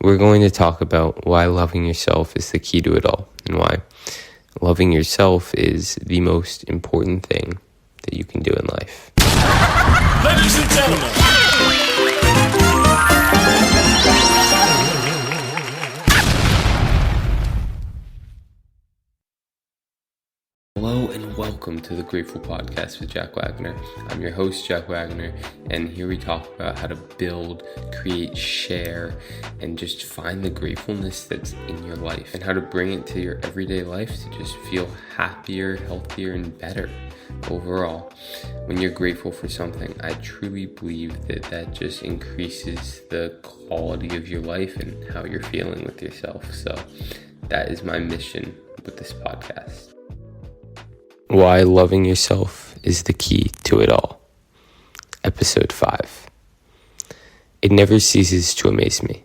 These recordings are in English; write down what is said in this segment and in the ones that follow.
We're going to talk about why loving yourself is the key to it all, and why loving yourself is the most important thing that you can do in life. Ladies and gentlemen. Hello and welcome to the Grateful Podcast with Jack Wagner. I'm your host, Jack Wagner, and here we talk about how to build, create, share, and just find the gratefulness that's in your life and how to bring it to your everyday life to just feel happier, healthier, and better overall. When you're grateful for something, I truly believe that just increases the quality of your life and how you're feeling with yourself. So that is my mission with this podcast. Why loving yourself is the key to it all. Episode 5. It never ceases to amaze me.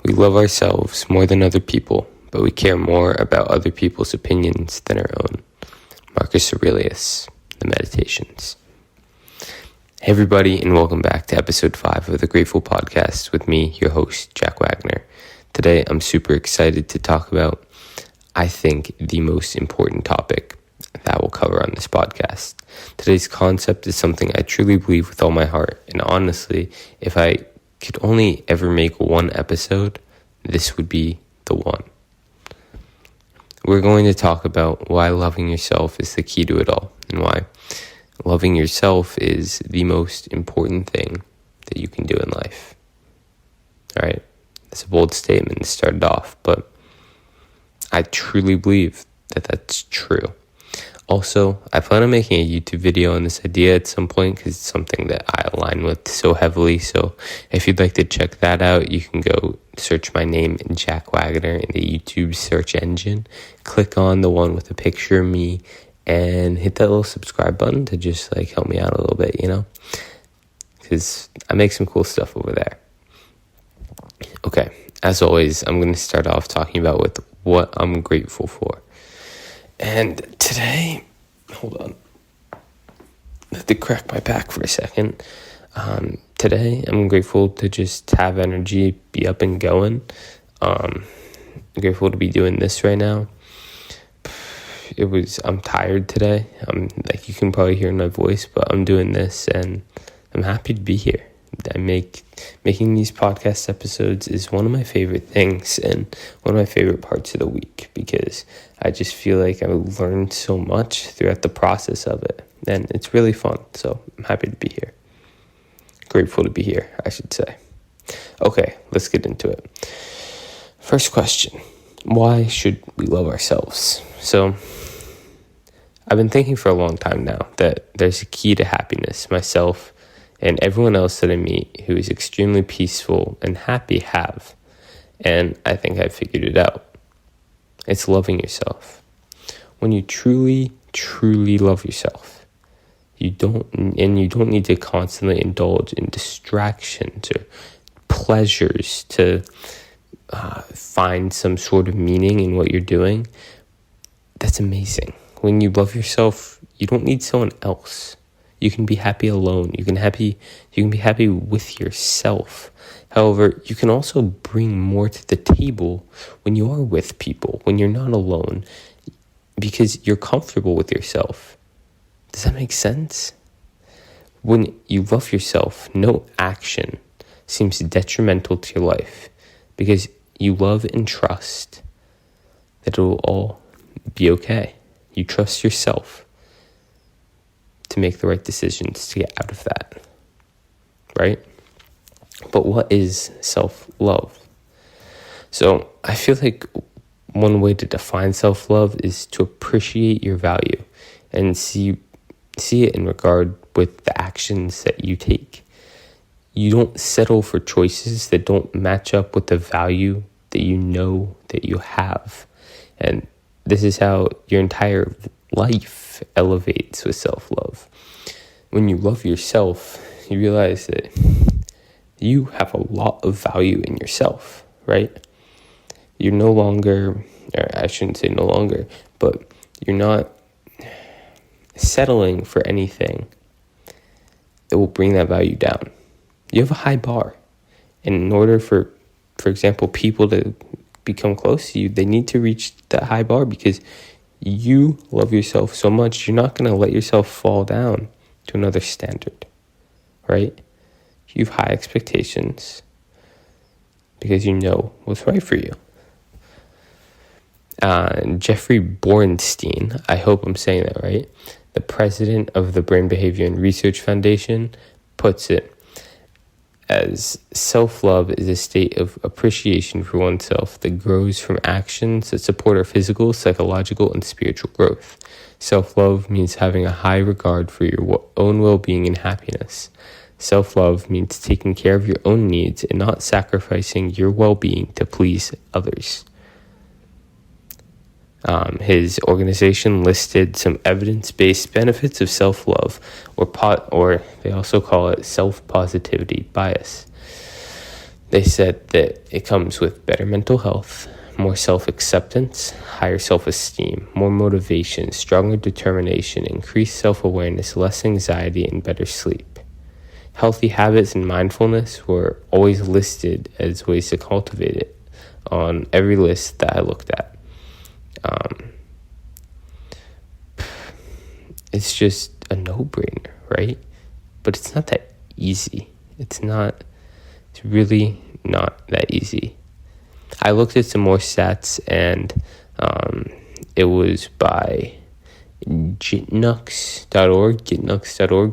We love ourselves more than other people, but we care more about other people's opinions than our own. Marcus Aurelius, The Meditations. Hey everybody, and welcome back to episode 5 of the Grateful Podcast with me, your host, Jack Wagner. Today, I'm super excited to talk about, I think, the most important topic that we'll cover on this podcast. Today's concept is something I truly believe with all my heart, and honestly, if I could only ever make one episode, this would be the one. We're going to talk about why loving yourself is the key to it all, and why loving yourself is the most important thing that you can do in life. All right, it's a bold statement to start it off, but I truly believe that that's true. Also, I plan on making a YouTube video on this idea at some point because it's something that I align with so heavily. So if you'd like to check that out, you can go search my name, Jack Wagner, in the YouTube search engine. Click on the one with a picture of me and hit that little subscribe button to just help me out a little bit, because I make some cool stuff over there. Okay, as always, I'm going to start off talking about with what I'm grateful for. And today, hold on, I have to crack my back for a second. Today, I'm grateful to just have energy, be up and going. I'm grateful to be doing this right now. I'm tired today. You can probably hear in my voice, but I'm doing this and I'm happy to be here. Making these podcast episodes is one of my favorite things and one of my favorite parts of the week because I just feel like I learned so much throughout the process of it, and it's really fun. So I'm happy to be here. Grateful to be here, I should say. Okay, let's get into it. First question, why should we love ourselves? So I've been thinking for a long time now that there's a key to happiness. Myself and everyone else that I meet who is extremely peaceful and happy have. And I think I've figured it out. It's loving yourself. When you truly, truly love yourself, you don't need to constantly indulge in distractions or pleasures to find some sort of meaning in what you're doing. That's amazing. When you love yourself, you don't need someone else. You can be happy alone. You can be happy with yourself. However, you can also bring more to the table when you are with people, when you're not alone, because you're comfortable with yourself. Does that make sense? When you love yourself, no action seems detrimental to your life because you love and trust that it will all be okay. You trust yourself to make the right decisions to get out of that, right? But what is self-love? So I feel like one way to define self-love is to appreciate your value and see it in regard with the actions that you take. You don't settle for choices that don't match up with the value that you know that you have. And this is how your entire life elevates with self-love. When you love yourself, you realize that you have a lot of value in yourself, right? You're no longer, or I shouldn't say no longer, but you're not settling for anything that will bring that value down. You have a high bar. And in order for for example, people to become close to you, they need to reach that high bar because you love yourself so much. You're not going to let yourself fall down to another standard, right? You have high expectations because you know what's right for you. Jeffrey Bornstein, I hope I'm saying that right, the president of the Brain Behavior and Research Foundation, puts it as self-love is a state of appreciation for oneself that grows from actions that support our physical, psychological, and spiritual growth. Self-love means having a high regard for your own well-being and happiness. Self-love means taking care of your own needs and not sacrificing your well-being to please others. His organization listed some evidence-based benefits of self-love, or they also call it self-positivity bias. They said that it comes with better mental health, more self-acceptance, higher self-esteem, more motivation, stronger determination, increased self-awareness, less anxiety, and better sleep. Healthy habits and mindfulness were always listed as ways to cultivate it on every list that I looked at. It's just a no-brainer, right? But it's not that easy. It's really not that easy. I looked at some more stats, and it was by gitnux.org,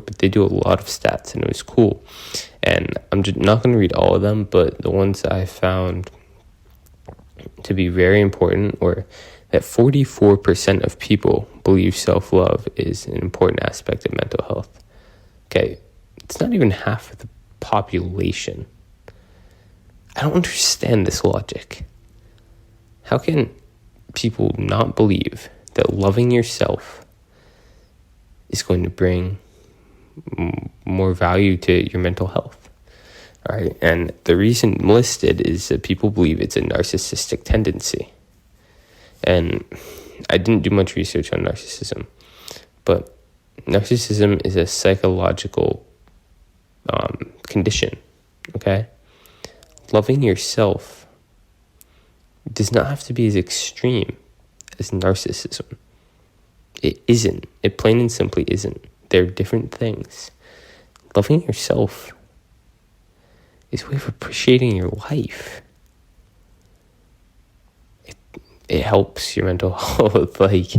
but they do a lot of stats, and it was cool. And I'm just not going to read all of them, but the ones I found to be very important were that 44% of people believe self-love is an important aspect of mental health. Okay, it's not even half of the population. I don't understand this logic. How can people not believe that loving yourself is going to bring more value to your mental health? All right, and the reason listed is that people believe it's a narcissistic tendency. And I didn't do much research on narcissism, but narcissism is a psychological condition, okay? Loving yourself does not have to be as extreme as narcissism. It isn't. It plain and simply isn't. They're different things. Loving yourself is a way of appreciating your life. It helps your mental health. Like,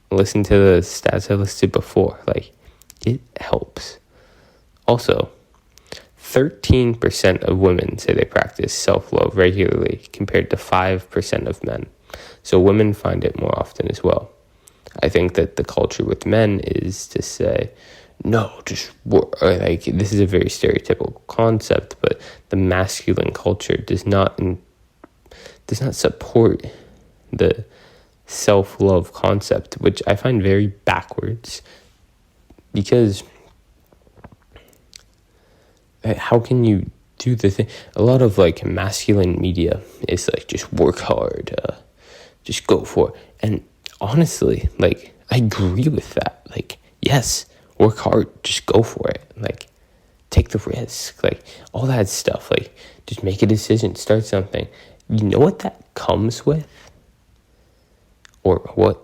listen to the stats I listed before. Like, it helps. Also, 13% of women say they practice self-love regularly compared to 5% of men. So women find it more often as well. I think that the culture with men is to say, no, just work. Like, this is a very stereotypical concept, but the masculine culture does not support the self-love concept, which I find very backwards, because how can you do the thing? A lot of like masculine media is like, just work hard, just go for it. And honestly, like, I agree with that. Like, yes, work hard, just go for it. Like, take the risk, like all that stuff. Like, just make a decision, start something. You know what that comes with? Or what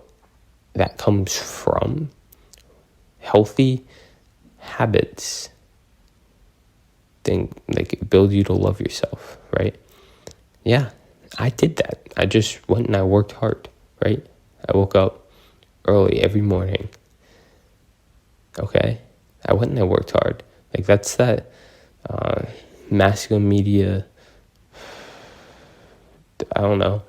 that comes from? Healthy habits like build you to love yourself, right? Yeah, I did that. I just went and I worked hard, right? I woke up early every morning. Okay? I went and I worked hard. Like, that's that masculine media, I don't know,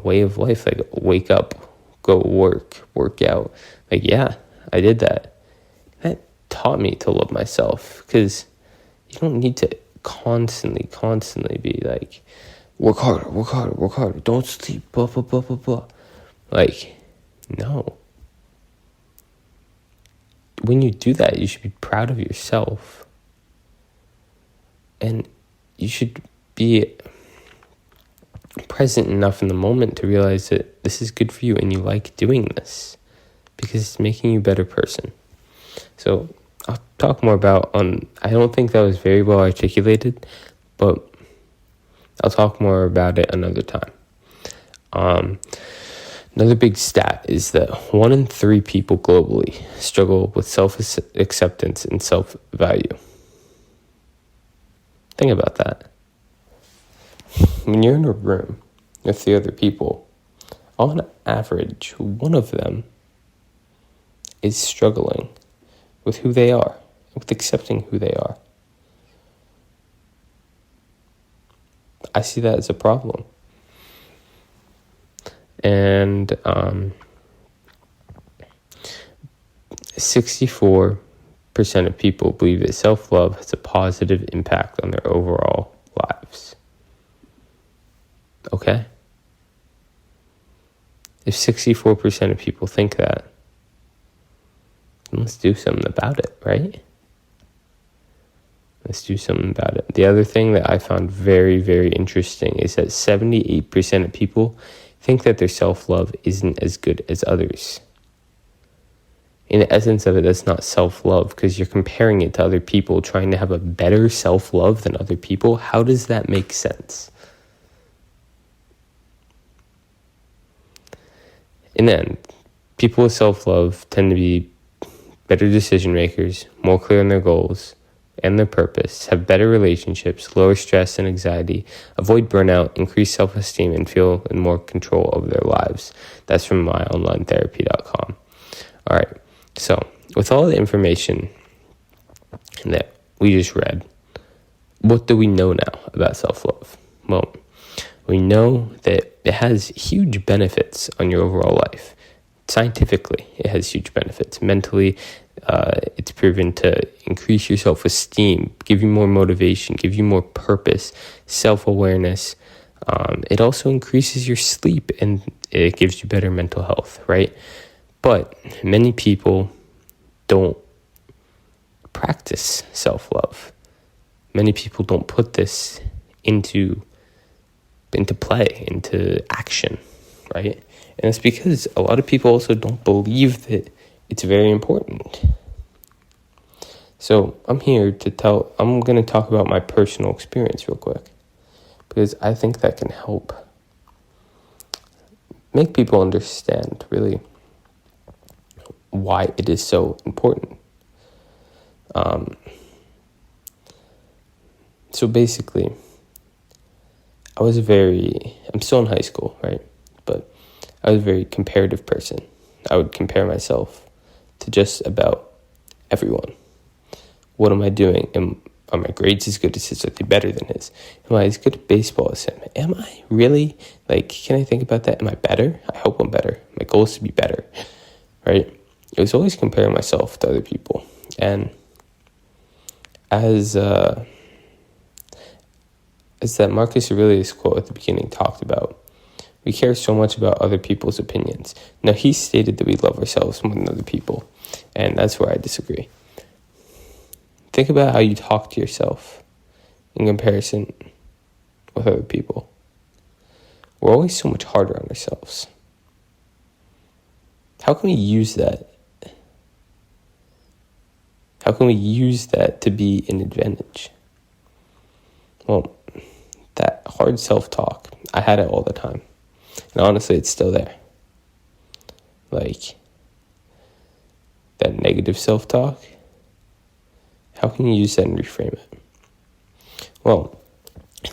way of life. Like, wake up, go work out. Like, yeah, I did that. That taught me to love myself, because you don't need to constantly be like, work harder, don't sleep, blah, blah, blah, blah, blah. Like, no. When you do that, you should be proud of yourself. And you should be present enough in the moment to realize that this is good for you and you like doing this because it's making you a better person. So I'll talk more about I don't think that was very well articulated, but I'll talk more about it another time. Another big stat is that 1 in 3 people globally struggle with self-acceptance and self-value. Think about that. When you're in a room with the other people, on average, one of them is struggling with who they are, with accepting who they are. I see that as a problem. And 64% of people believe that self-love has a positive impact on their overall lives. Okay? If 64% of people think that, then let's do something about it, right? Let's do something about it. The other thing that I found very, very interesting is that 78% of people think that their self-love isn't as good as others. In the essence of it, that's not self-love, because you're comparing it to other people, trying to have a better self-love than other people. How does that make sense? In the end, people with self-love tend to be better decision makers, more clear on their goals and their purpose, have better relationships, lower stress and anxiety, avoid burnout, increase self-esteem, and feel in more control over their lives. That's from myonlinetherapy.com. All right, so with all the information that we just read, what do we know now about self-love? Well, we know that it has huge benefits on your overall life. Scientifically, it has huge benefits. Mentally, it's proven to increase your self-esteem, give you more motivation, give you more purpose, self-awareness. It also increases your sleep, and it gives you better mental health, right? But many people don't practice self-love. Many people don't put this into play, into action, right? And it's because a lot of people also don't believe that it's very important. So I'm going to talk about my personal experience real quick, because I think that can help make people understand really why it is so important. So basically, I'm still in high school, right? But I was a very comparative person. I would compare myself to just about everyone. What am I doing? Are my grades as good as his? Are they better than his? Am I as good at baseball as him? Am I really? Can I think about that? Am I better? I hope I'm better. My goal is to be better, right? I was always comparing myself to other people. And as that Marcus Aurelius quote at the beginning talked about, we care so much about other people's opinions. Now, he stated that we love ourselves more than other people, and that's where I disagree. Think about how you talk to yourself in comparison with other people. We're always so much harder on ourselves. How can we use that? How can we use that to be an advantage? Well, that hard self-talk, I had it all the time. And honestly, it's still there. That negative self-talk, how can you use that and reframe it? Well,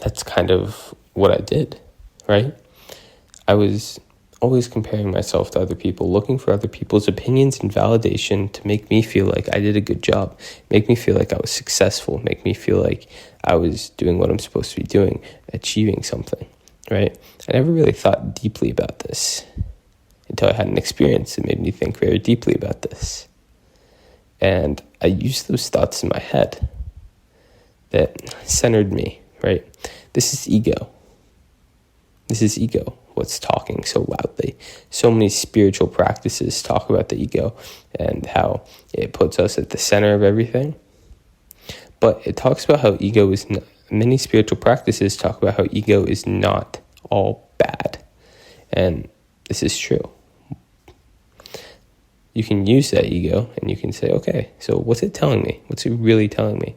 that's kind of what I did, right? I was always comparing myself to other people, looking for other people's opinions and validation to make me feel like I did a good job, make me feel like I was successful, make me feel like I was doing what I'm supposed to be doing, achieving something, right? I never really thought deeply about this until I had an experience that made me think very deeply about this. And I used those thoughts in my head that centered me, right? This is ego. This is ego, what's talking so loudly. So many spiritual practices talk about the ego and how it puts us at the center of everything. But it talks about how ego is not, many spiritual practices talk about how ego is not all bad. And this is true. You can use that ego and you can say, okay, so what's it telling me? What's it really telling me?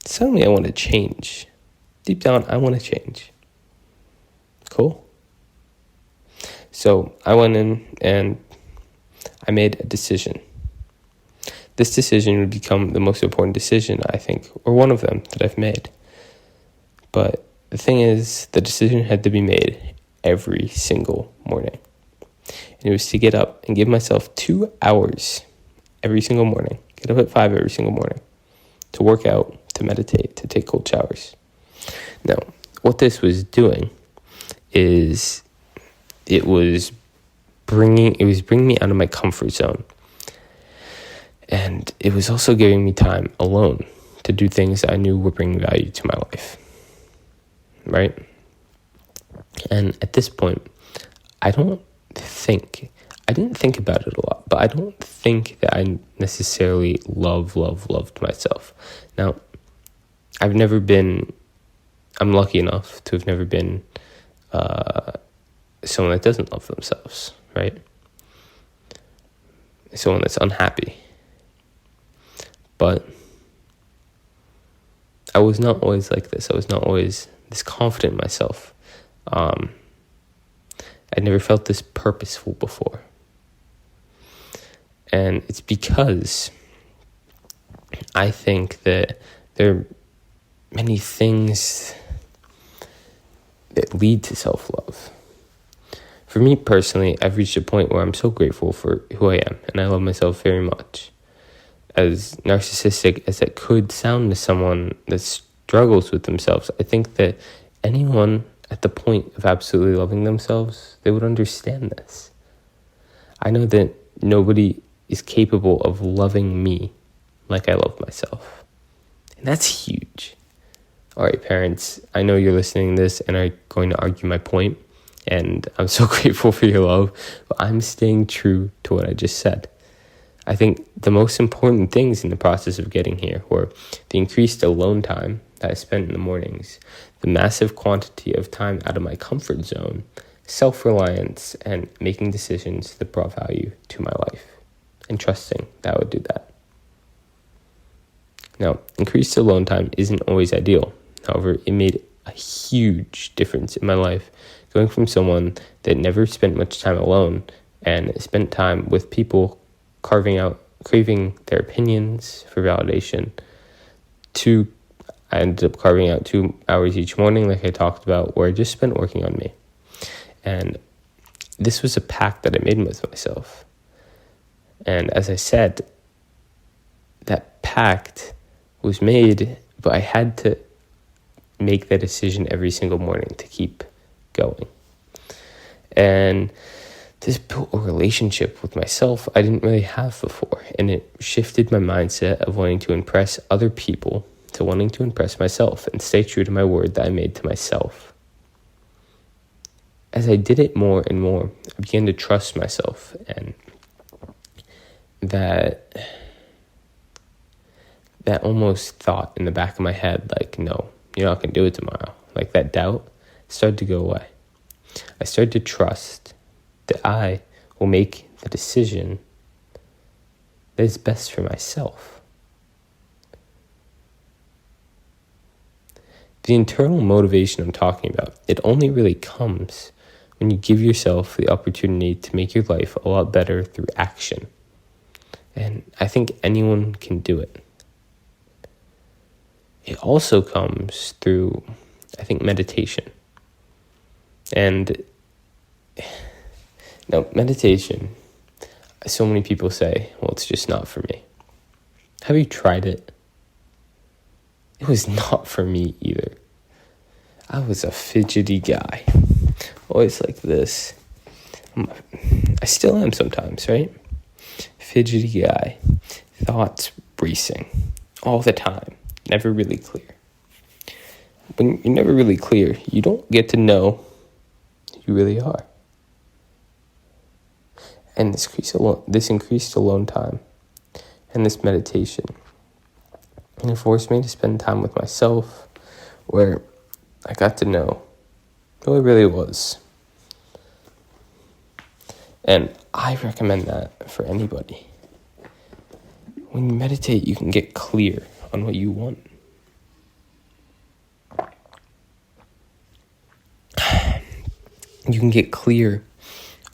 It's telling me I want to change. Deep down, I want to change. grateful. So I went in and I made a decision. This decision would become the most important decision, I think, or one of them that I've made. But the thing is, the decision had to be made every single morning. And it was to get up and give myself 2 hours every single morning. Get up at 5 every single morning. To work out, to meditate, to take cold showers. Now, what this was doing is it was bringing me out of my comfort zone. And it was also giving me time alone to do things that I knew were bringing value to my life. Right? And at this point, I didn't think about it a lot, but I don't think that I necessarily loved myself. Now, I'm lucky enough to have never been someone that doesn't love themselves, right? Someone that's unhappy. But I was not always like this. I was not always this confident in myself. I never felt this purposeful before. And it's because I think that there are many things that lead to self-love. For me personally, I've reached a point where I'm so grateful for who I am, and I love myself very much. As narcissistic as it could sound to someone that struggles with themselves, I think that anyone at the point of absolutely loving themselves, they would understand this. I know that nobody is capable of loving me like I love myself. And that's huge. All right, parents, I know you're listening to this and are going to argue my point, and I'm so grateful for your love, but I'm staying true to what I just said. I think the most important things in the process of getting here were the increased alone time that I spent in the mornings, the massive quantity of time out of my comfort zone, self-reliance, and making decisions that brought value to my life, and trusting that I would do that. Now, increased alone time isn't always ideal. However, it made a huge difference in my life, going from someone that never spent much time alone and spent time with people craving their opinions for validation, to I ended up carving out 2 hours each morning, like I talked about, where I just spent working on me. And this was a pact that I made with myself. And as I said, that pact was made, but I had to make that decision every single morning to keep going. And this built a relationship with myself I didn't really have before. And it shifted my mindset of wanting to impress other people to wanting to impress myself and stay true to my word that I made to myself. As I did it more and more, I began to trust myself, and that almost thought in the back of my head, like, no, you're not going to do it tomorrow. Like that doubt started to go away. I started to trust that I will make the decision that is best for myself. The internal motivation I'm talking about, it only really comes when you give yourself the opportunity to make your life a lot better through action. And I think anyone can do it. It also comes through, I think, meditation. And now, meditation, so many people say, well, it's just not for me. Have you tried it? It was not for me either. I was a fidgety guy, always like this. I still am sometimes, right? Fidgety guy, thoughts racing all the time, never really clear. When you're never really clear, you don't get to know who you really are. And this increased alone time and this meditation, and it forced me to spend time with myself, where I got to know who I really was. And I recommend that for anybody. When you meditate, you can get clear on what you want. you can get clear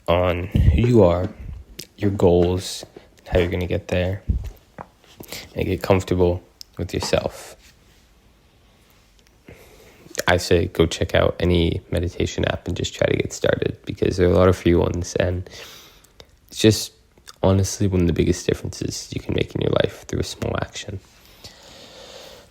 on who you are, your goals, how you're going to get there, and get comfortable with yourself. I say go check out any meditation app and just try to get started, because there are a lot of free ones, and it's just honestly one of the biggest differences you can make in your life through a small action.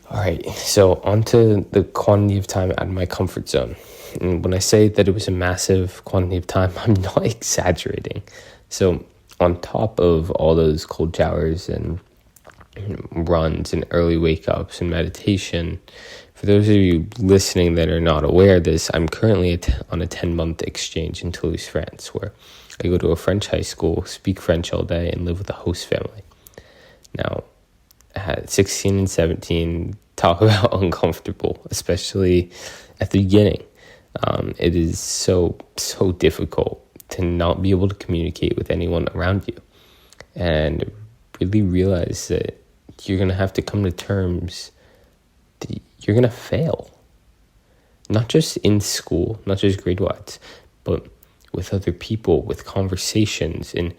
All right, so on to the quantity of time out of my comfort zone. And when I say that it was a massive quantity of time, I'm not exaggerating. So on top of all those cold showers and runs and early wake-ups and meditation, for those of you listening that are not aware of this, I'm currently on a 10-month exchange in Toulouse, France, where I go to a French high school, speak French all day, and live with a host family. Now, at 16 and 17, talk about uncomfortable, especially at the beginning. It is so difficult to not be able to communicate with anyone around you, and really realize that you're going to have to come to terms that you're going to fail. Not just in school, not just grade-wise, but with other people, with conversations, in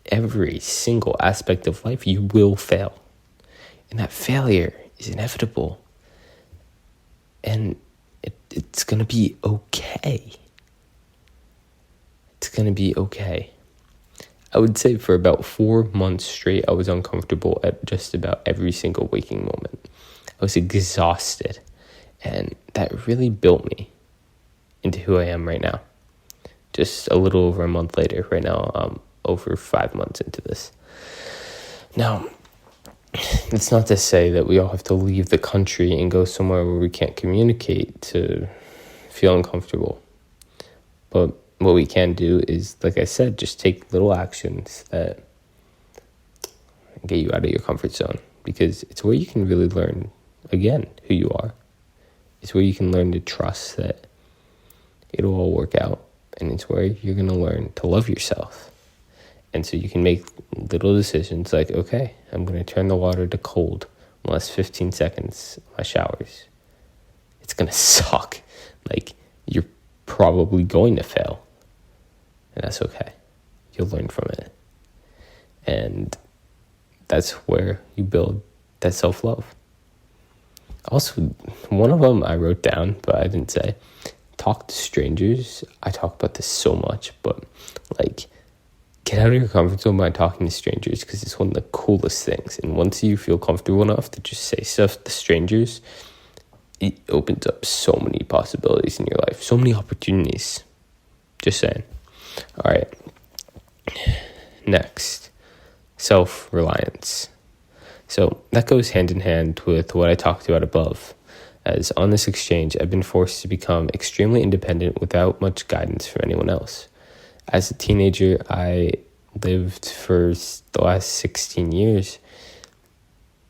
every single aspect of life, you will fail. And that failure is inevitable. And it's going to be okay. It's going to be okay. I would say for about 4 months straight, I was uncomfortable at just about every single waking moment. I was exhausted. And that really built me into who I am right now. Just a little over a month later. Right now, I'm over 5 months into this. Now, it's not to say that we all have to leave the country and go somewhere where we can't communicate to feel uncomfortable. But what we can do is, like I said, just take little actions that get you out of your comfort zone, because it's where you can really learn, again, who you are. It's where you can learn to trust that it'll all work out, and it's where you're going to learn to love yourself. And so you can make little decisions like, okay, I'm going to turn the water to cold in the last 15 seconds of my showers. It's going to suck. Like, you're probably going to fail. And that's okay. You'll learn from it. And that's where you build that self-love. Also, one of them I wrote down, but I didn't say, talk to strangers. I talk about this so much, but like, get out of your comfort zone by talking to strangers, because it's one of the coolest things. And once you feel comfortable enough to just say stuff to strangers, it opens up so many possibilities in your life, so many opportunities. Just saying. All right. Next, self-reliance. So that goes hand in hand with what I talked about above, as on this exchange, I've been forced to become extremely independent without much guidance from anyone else. As a teenager, I lived for the last 16 years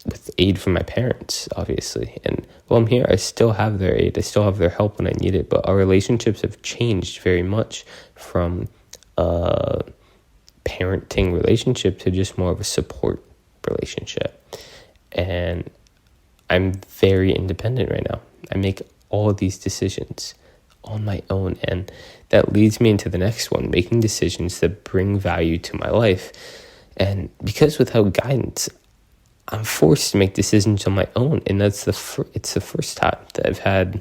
with aid from my parents, obviously. And while I'm here, I still have their aid. I still have their help when I need it. But our relationships have changed very much from a parenting relationship to just more of a support relationship. And I'm very independent right now. I make all of these decisions on my own, and that leads me into the next one, making decisions that bring value to my life. And because without guidance, I'm forced to make decisions on my own, and that's it's the first time that I've had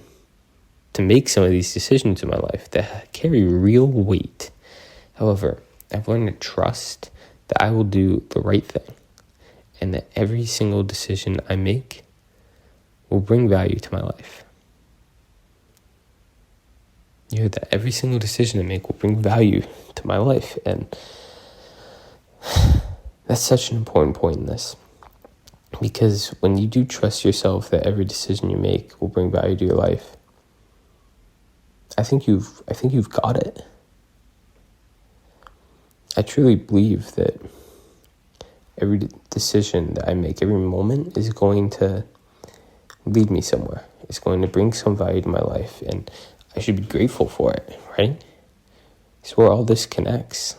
to make some of these decisions in my life that carry real weight. However, I've learned to trust that I will do the right thing, and that every single decision I make will bring value to my life. You heard that. Every single decision I make will bring value to my life. And that's such an important point in this. Because when you do trust yourself that every decision you make will bring value to your life, I think you've got it. I truly believe that every decision that I make, every moment is going to lead me somewhere. It's going to bring some value to my life, and I should be grateful for it, right? It's where all this connects.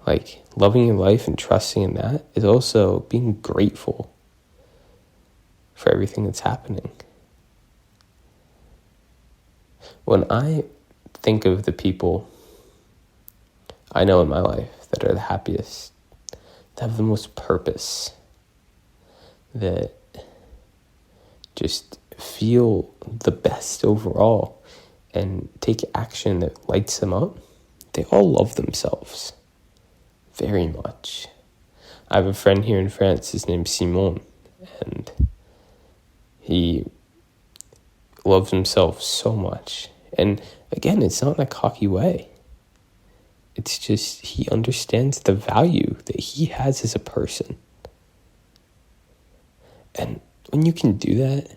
Like, loving your life and trusting in that is also being grateful for everything that's happening. When I think of the people I know in my life that are the happiest, that have the most purpose, that just feel the best overall and take action that lights them up, they all love themselves very much. I have a friend here in France, his name's Simon, and he loves himself so much. And again, it's not in a cocky way. It's just he understands the value that he has as a person. And when you can do that,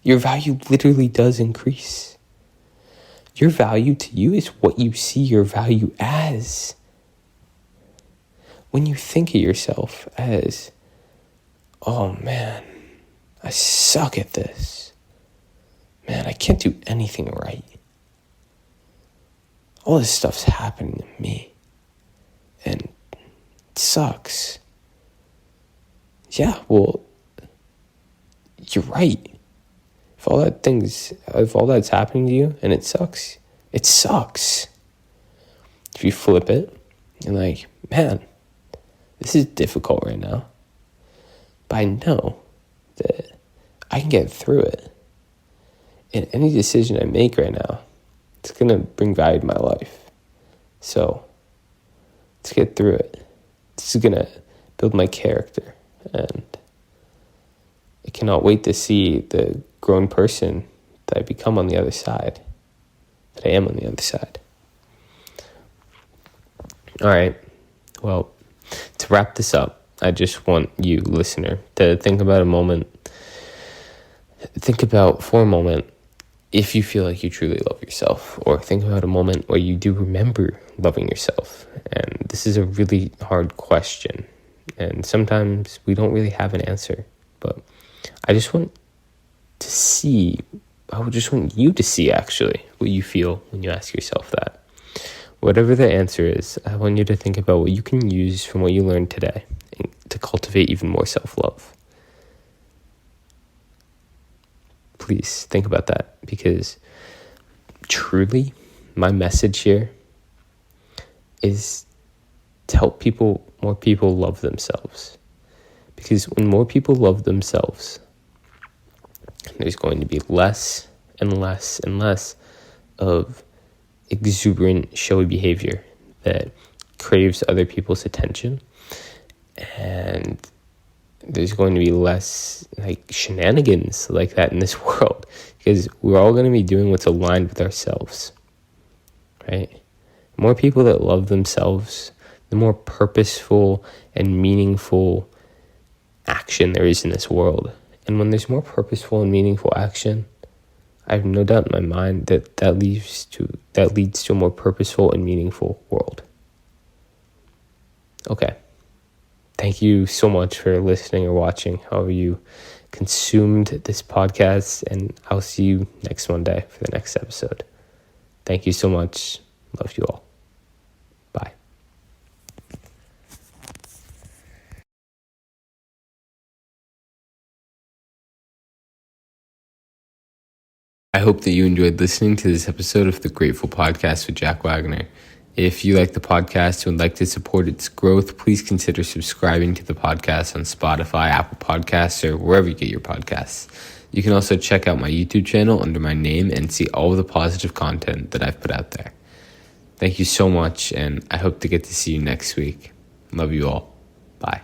your value literally does increase. Your value to you is what you see your value as. When you think of yourself as, oh man, I suck at this. Man, I can't do anything right. All this stuff's happening to me. And it sucks. Yeah, well, you're right. If all that's happening to you and it sucks, it sucks. If you flip it, you're like, man, this is difficult right now. But I know that I can get through it. And any decision I make right now, it's going to bring value to my life. So let's get through it. This is going to build my character. And I cannot wait to see the grown person that I become on the other side. That I am on the other side. All right. Well, to wrap this up, I just want you, listener, to think about a moment. Think about for a moment if you feel like you truly love yourself, or think about a moment where you do remember loving yourself. And this is a really hard question, and sometimes we don't really have an answer, but I just want you to see actually what you feel when you ask yourself that. Whatever the answer is, I want you to think about what you can use from what you learned today to cultivate even more self-love. Please think about that, because truly my message here is to help more people love themselves. Because when more people love themselves, there's going to be less and less and less of exuberant, showy behavior that craves other people's attention. And there's going to be less like shenanigans like that in this world, because we're all going to be doing what's aligned with ourselves, right? The more people that love themselves, the more purposeful and meaningful action there is in this world. And when there's more purposeful and meaningful action, I have no doubt in my mind that leads to a more purposeful and meaningful world. Okay. Thank you so much for listening or watching, however you consumed this podcast, and I'll see you next Monday for the next episode. Thank you so much. Love you all. Bye. I hope that you enjoyed listening to this episode of The Grateful Podcast with Jack Wagoner. If you like the podcast and would like to support its growth, please consider subscribing to the podcast on Spotify, Apple Podcasts, or wherever you get your podcasts. You can also check out my YouTube channel under my name and see all of the positive content that I've put out there. Thank you so much, and I hope to get to see you next week. Love you all. Bye.